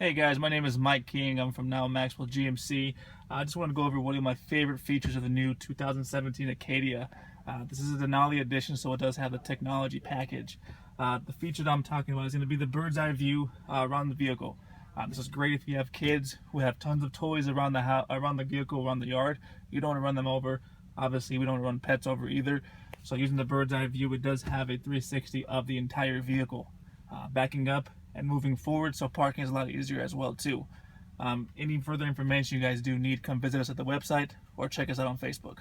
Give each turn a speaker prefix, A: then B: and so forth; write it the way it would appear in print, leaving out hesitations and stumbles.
A: Hey guys, my name is Mike King. I'm from now Maxwell GMC. I just want to go over one of my favorite features of the new 2017 Acadia. This is a Denali edition, so it does have the technology package. The feature that I'm talking about is going to be the bird's eye view around the vehicle. This is great if you have kids who have tons of toys around the house, around the vehicle, around the yard. You don't want to run them over. Obviously, we don't want to run pets over either. So using the bird's eye view, it does have a 360 of the entire vehicle. Backing up and moving forward, so parking is a lot easier as well too. Any further information you guys do need, come visit us at the website or check us out on Facebook.